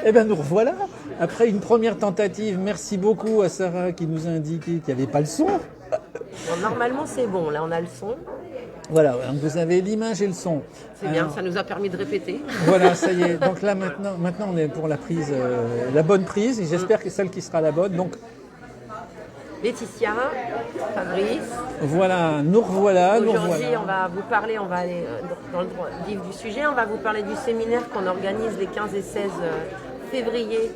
Eh bien, nous revoilà. Après une première tentative, merci beaucoup à Sarah qui nous a indiqué qu'il n'y avait pas le son. Bon, normalement, c'est bon. Là, on a le son. Voilà, donc vous avez l'image et le son. C'est bien, ça nous a permis de répéter. Voilà, ça y est. Donc là, maintenant on est pour la prise, la bonne prise, et j'espère que celle qui sera la bonne. Donc Laetitia, Fabrice. voilà, nous revoilà. Aujourd'hui, on va vous parler, on va aller dans le vif du sujet, on va vous parler du séminaire qu'on organise les 15 et 16 février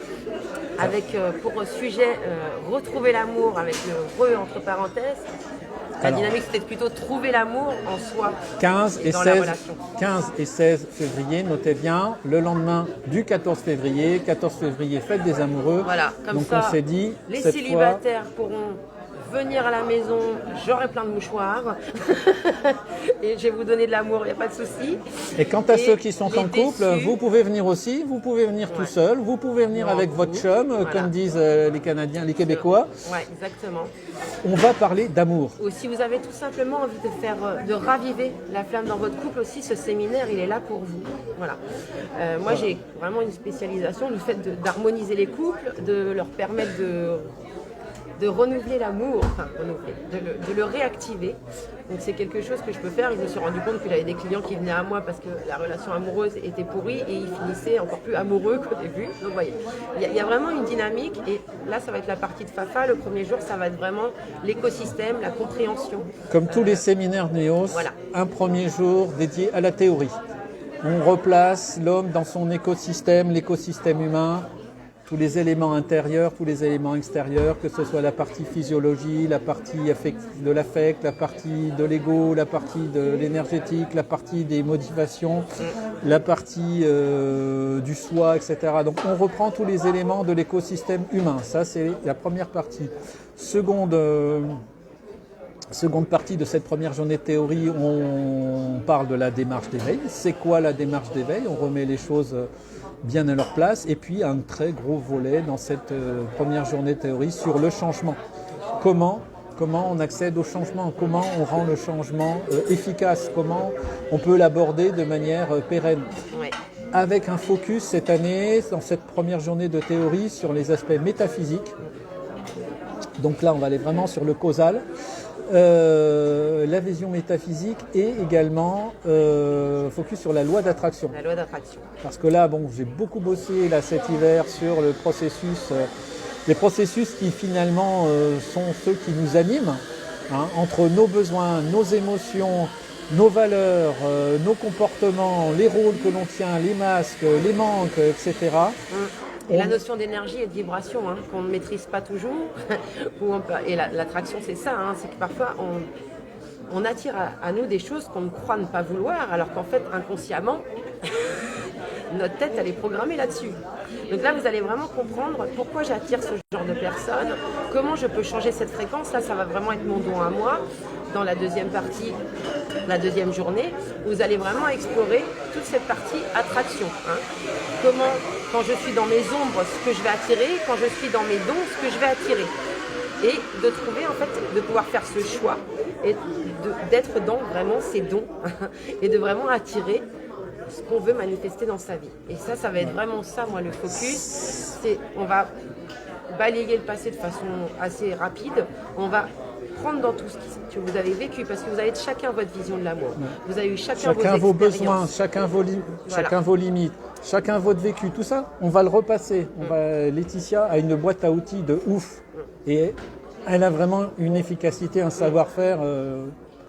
avec pour sujet retrouver l'amour avec le re entre parenthèses. La dynamique, c'était plutôt trouver l'amour en soi 15 et, dans 16, la relation. 15 et 16 février, notez bien, le lendemain du 14 février, 14 février, fête des amoureux. Voilà, comme donc ça, on s'est dit, les cette célibataires pourront venir à la maison, j'aurai plein de mouchoirs et je vais vous donner de l'amour, il n'y a pas de souci. Et quant à ceux qui sont en couple, déçus, vous pouvez venir aussi, vous pouvez venir tout seul, vous pouvez venir Non, avec votre chum, voilà. comme disent les Canadiens, les Québécois. Ouais, exactement. On va parler d'amour. Ou si vous avez tout simplement envie de raviver la flamme dans votre couple aussi, ce séminaire, il est là pour vous. Voilà. Moi, j'ai vraiment une spécialisation, le fait d'harmoniser les couples, de leur permettre de renouveler l'amour, enfin de le réactiver. Donc c'est quelque chose que je peux faire. Je me suis rendu compte que j'avais des clients qui venaient à moi parce que la relation amoureuse était pourrie et ils finissaient encore plus amoureux qu'au début. Donc vous voyez, il y a vraiment une dynamique et là ça va être la partie de Fafa. Le premier jour ça va être vraiment l'écosystème, la compréhension. Comme tous les séminaires Néos, Voilà. un premier jour dédié à la théorie. On replace l'homme dans son écosystème, l'écosystème humain, tous les éléments intérieurs, tous les éléments extérieurs, que ce soit la partie physiologie, la partie de l'affect, la partie de l'ego, la partie de l'énergétique, la partie des motivations, la partie du soi, etc. Donc on reprend tous les éléments de l'écosystème humain. Ça, c'est la première partie. Seconde partie de cette première journée de théorie, on parle de la démarche d'éveil. C'est quoi la démarche d'éveil? On remet les choses bien à leur place. Et puis un très gros volet dans cette première journée de théorie sur le changement. Comment on accède au changement, comment on rend le changement efficace, comment on peut l'aborder de manière pérenne. Ouais. Avec un focus cette année, dans cette première journée de théorie, sur les aspects métaphysiques. Donc là, on va aller vraiment sur le causal. La vision métaphysique et également focus sur la loi d'attraction. La loi d'attraction. Parce que là, bon, j'ai beaucoup bossé là, cet hiver sur le processus, les processus qui finalement sont ceux qui nous animent, hein, entre nos besoins, nos émotions, nos valeurs, nos comportements, les rôles que l'on tient, les masques, les manques, etc. Et la notion d'énergie et de vibration qu'on ne maîtrise pas toujours. Et l'attraction, c'est ça, c'est que parfois on attire à nous des choses qu'on ne croit ne pas vouloir, alors qu'en fait, inconsciemment, notre tête, elle est programmée là-dessus. Donc là, vous allez vraiment comprendre pourquoi j'attire ce genre de personnes, comment je peux changer cette fréquence. Là, ça va vraiment être mon don à moi. Dans la deuxième partie, la deuxième journée, vous allez vraiment explorer toute cette partie attraction. Comment, quand je suis dans mes ombres, ce que je vais attirer, quand je suis dans mes dons, ce que je vais attirer. Et de trouver, en fait, de pouvoir faire ce choix et d'être dans vraiment ces dons et de vraiment attirer ce qu'on veut manifester dans sa vie. Et ça va être vraiment ça, moi, le focus. On va balayer le passé de façon assez rapide. On va prendre dans tout ce que vous avez vécu, parce que vous avez chacun votre vision de l'amour. Vous avez eu chacun vos besoins, chacun vos limites, chacun votre vécu, tout ça, on va le repasser. Laetitia a une boîte à outils de ouf et elle a vraiment une efficacité, un savoir-faire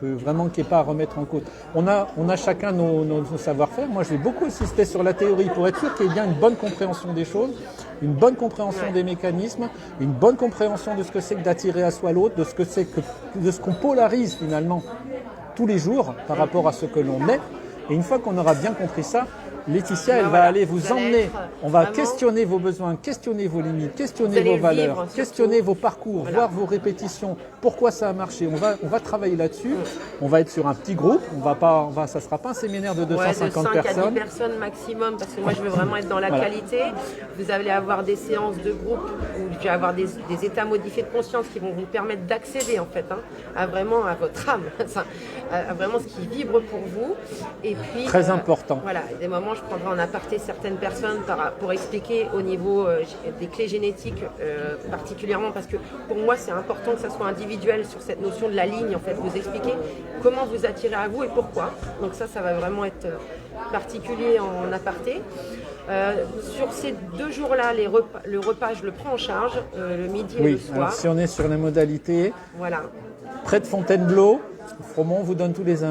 vraiment qui n'est pas à remettre en cause. On a chacun nos savoir-faire. Moi, j'ai beaucoup insisté sur la théorie pour être sûr qu'il y ait bien une bonne compréhension des choses, une bonne compréhension des mécanismes, une bonne compréhension de ce que c'est que d'attirer à soi l'autre, de ce qu'on polarise finalement tous les jours par rapport à ce que l'on est. Et une fois qu'on aura bien compris ça, Laetitia, elle va aller vous emmener. On va questionner vos besoins, questionner vos limites, questionner vos valeurs, questionner vos parcours, voir vos répétitions, pourquoi ça a marché. On va travailler là-dessus. On va être sur un petit groupe. Ça ne sera pas un séminaire de 250 de 5 personnes. à 10 personnes maximum, parce que moi je veux vraiment être dans la qualité. Vous allez avoir des séances de groupe où je vais avoir des états modifiés de conscience qui vont vous permettre d'accéder en fait à votre âme, à vraiment ce qui vibre pour vous. Et puis très important. Voilà, des moments évidemment, je prendrai en aparté certaines personnes pour expliquer au niveau des clés génétiques particulièrement, parce que pour moi, c'est important que ça soit individuel sur cette notion de la ligne, en fait, vous expliquer comment vous attirez à vous et pourquoi. Donc ça va vraiment être particulier en aparté. Sur ces 2 jours-là, le repas, je le prends en charge, le midi et le soir. Alors, si on est sur les modalités, voilà. Près de Fontainebleau, Fromont vous donne toutes les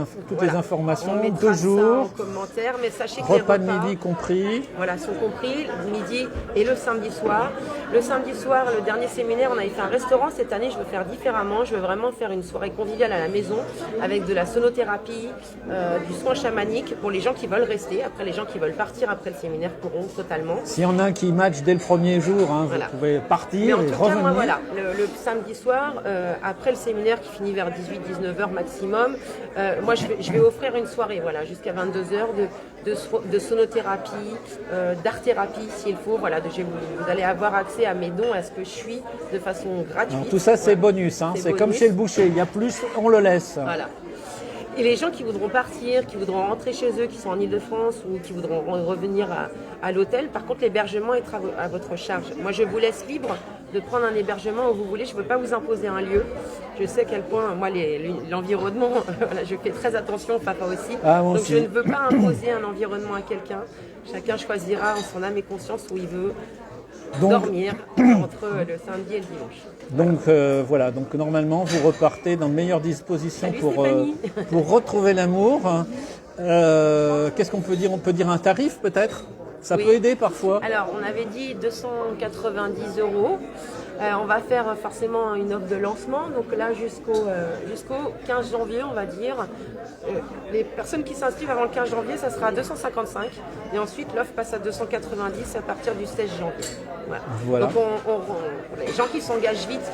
informations. 2 jours, en commentaire, mais sachez que repas les de midi compris. Voilà, sont compris, midi et le samedi soir. Le samedi soir, le dernier séminaire, on avait fait un restaurant. Cette année, je veux faire différemment. Je veux vraiment faire une soirée conviviale à la maison avec de la sonothérapie, du soin chamanique pour les gens qui veulent rester. Après, les gens qui veulent partir après le séminaire pourront totalement. S'il y en a un qui match dès le premier jour, voilà. Vous pouvez partir et revenir. Cas, moi, voilà, le samedi soir, après le séminaire qui finit vers 18-19h maximum, moi, je vais offrir une soirée, voilà, jusqu'à 22h de sonothérapie, d'art-thérapie s'il faut. Voilà, vous allez avoir accès à mes dons, à ce que je suis de façon gratuite. Alors, tout ça, c'est bonus. Hein. C'est comme chez le boucher. Il y a plus, on le laisse. Voilà. Et les gens qui voudront partir, qui voudront rentrer chez eux, qui sont en Ile-de-France ou qui voudront revenir à l'hôtel, par contre, l'hébergement est à votre charge. Moi, je vous laisse libre de prendre un hébergement où vous voulez. Je ne veux pas vous imposer un lieu. Je sais à quel point, moi, l'environnement, voilà, je fais très attention, papa aussi. Donc, aussi. je ne veux pas imposer un environnement à quelqu'un. Chacun choisira en son âme et conscience où il veut dormir entre le samedi et le dimanche. Donc voilà, donc normalement vous repartez dans de meilleures dispositions pour retrouver l'amour. Qu'est-ce qu'on peut dire? On peut dire un tarif peut-être? Ça peut aider parfois. Alors on avait dit 290 €. On va faire forcément une offre de lancement. Donc là jusqu'au 15 janvier on va dire. Les personnes qui s'inscrivent avant le 15 janvier, ça sera à 255. Et ensuite l'offre passe à 290 à partir du 16 janvier. Voilà. Donc les gens qui s'engagent vite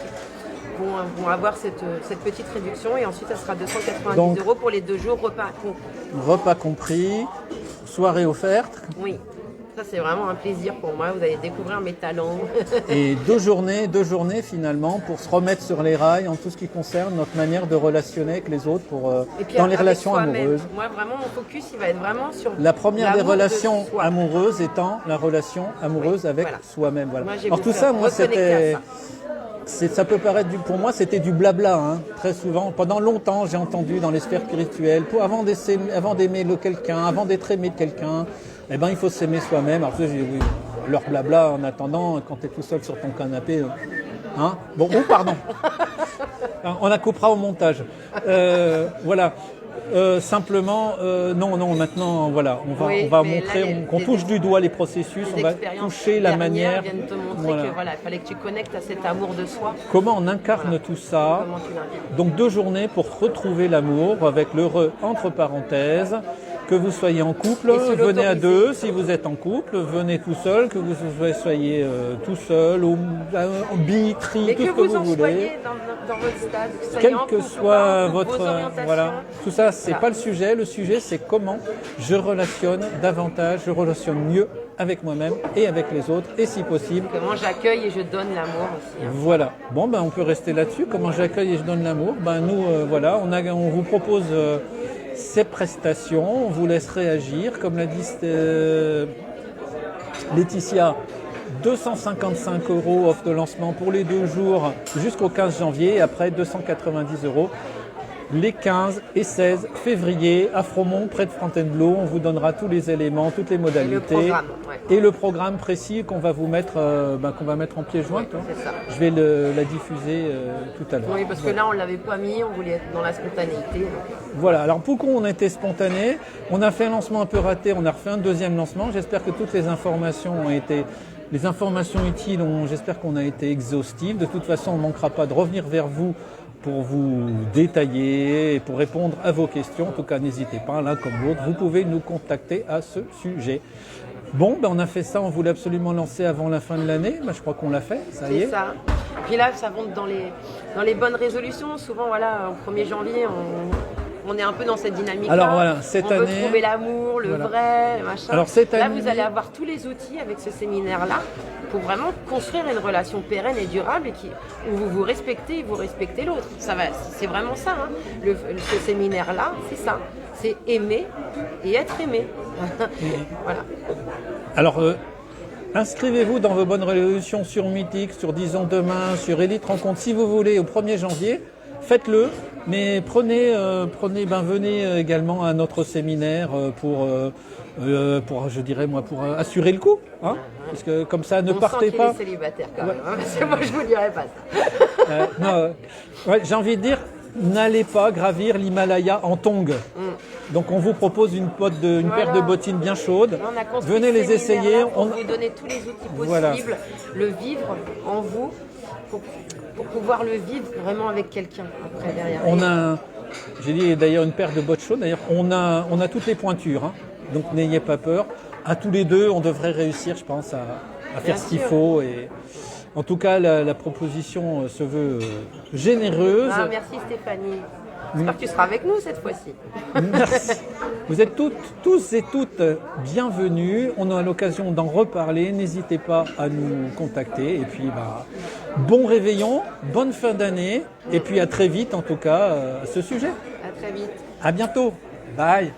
vont avoir cette petite réduction. Et ensuite ça sera 290 € pour les 2 jours repas compris. Repas compris, soirée offerte. Oui. Ça, c'est vraiment un plaisir pour moi. Vous allez découvrir mes talents. Et 2 journées finalement pour se remettre sur les rails en tout ce qui concerne notre manière de relationner avec les autres dans les relations amoureuses. Moi, vraiment, mon focus, il va être vraiment sur la première des relations amoureuses étant la relation amoureuse avec soi-même. Voilà. Alors tout ça, moi, ça peut paraître pour moi, c'était du blabla, hein, très souvent. Pendant longtemps, j'ai entendu dans les sphères spirituelles, avant d'aimer quelqu'un, avant d'être aimé de quelqu'un, eh ben, il faut s'aimer soi-même. Alors, j'ai dit, oui, leur blabla en attendant, quand tu es tout seul sur ton canapé. Hein. Bon, pardon. On la coupera au montage. Voilà. Simplement, non, maintenant, voilà, on va montrer qu'on touche du doigt les processus, on va toucher la manière. Viennent te montrer il fallait que tu connectes à cet amour de soi. Comment on incarne tout ça. Donc 2 journées pour retrouver l'amour avec l'heureux entre parenthèses. Que vous soyez en couple, venez à 2. Si vous êtes en couple, venez tout seul. Que vous soyez tout seul, en bi, tri, tout ce que vous voulez. Soyez dans votre stade, quel que soit votre voilà, tout ça, c'est pas le sujet. Le sujet, c'est comment je relationne davantage, je relationne mieux avec moi-même et avec les autres, et si possible. Comment j'accueille et je donne l'amour aussi. Hein. Voilà. Bon, on peut rester là-dessus. Comment j'accueille et je donne l'amour. Nous, voilà, on vous propose ces prestations, on vous laisse réagir. Comme l'a dit Laetitia, 255 € offre de lancement pour les 2 jours jusqu'au 15 janvier et après 290 € les 15 et 16 février à Fromont, près de Fontainebleau. On vous donnera tous les éléments, toutes les modalités et le programme précis qu'on va vous mettre, qu'on va mettre en pièce jointe. Oui, c'est ça. Je vais la diffuser tout à l'heure. Oui, parce que là, on ne l'avait pas mis, on voulait être dans la spontanéité. Donc. Voilà, alors pourquoi on a été spontané? On a fait un lancement un peu raté, on a refait un 2e lancement. J'espère que toutes les informations ont été... Les informations utiles, j'espère qu'on a été exhaustifs. De toute façon, on ne manquera pas de revenir vers vous pour vous détailler et pour répondre à vos questions. En tout cas, n'hésitez pas, l'un comme l'autre, vous pouvez nous contacter à ce sujet. Bon, on a fait ça, on voulait absolument lancer avant la fin de l'année. Je crois qu'on l'a fait, ça y est. C'est ça. Puis là, ça rentre dans les bonnes résolutions. Souvent, voilà, au 1er janvier, on est un peu dans cette dynamique-là. Alors voilà, cette année, on veut trouver l'amour, le vrai, machin. Alors cette année, là, vous allez avoir tous les outils avec ce séminaire-là pour vraiment construire une relation pérenne et durable où vous vous respectez et vous respectez l'autre. C'est vraiment ça. Hein. Ce séminaire-là, c'est ça. c'est aimer et être aimé. Voilà. Alors, inscrivez-vous dans vos bonnes résolutions sur Mythique, sur Disons Demain, sur Élite Rencontre, si vous voulez, au 1er janvier. Faites-le, mais venez également à notre séminaire pour assurer le coup. Hein, parce que comme ça, ne partez pas. On sent qu'il est célibataire quand même, parce que moi je vous dirais pas ça. J'ai envie de dire, n'allez pas gravir l'Himalaya en tongs. Donc on vous propose une paire de bottines bien chaudes. Venez les essayer. On vous donner tous les outils possibles, le vivre en vous pour pouvoir le vivre vraiment avec quelqu'un après derrière. J'ai dit d'ailleurs une paire de bottes chaudes. D'ailleurs on a toutes les pointures, hein. Donc n'ayez pas peur. À tous les deux, on devrait réussir, je pense, à faire ce qu'il faut. Et en tout cas, la proposition se veut généreuse. Merci Stéphanie. J'espère que tu seras avec nous cette fois-ci. Merci. Vous êtes tous et toutes bienvenus. On a l'occasion d'en reparler. N'hésitez pas à nous contacter. Et puis, bon réveillon, bonne fin d'année. Et puis à très vite, en tout cas, à ce sujet. À très vite. À bientôt. Bye.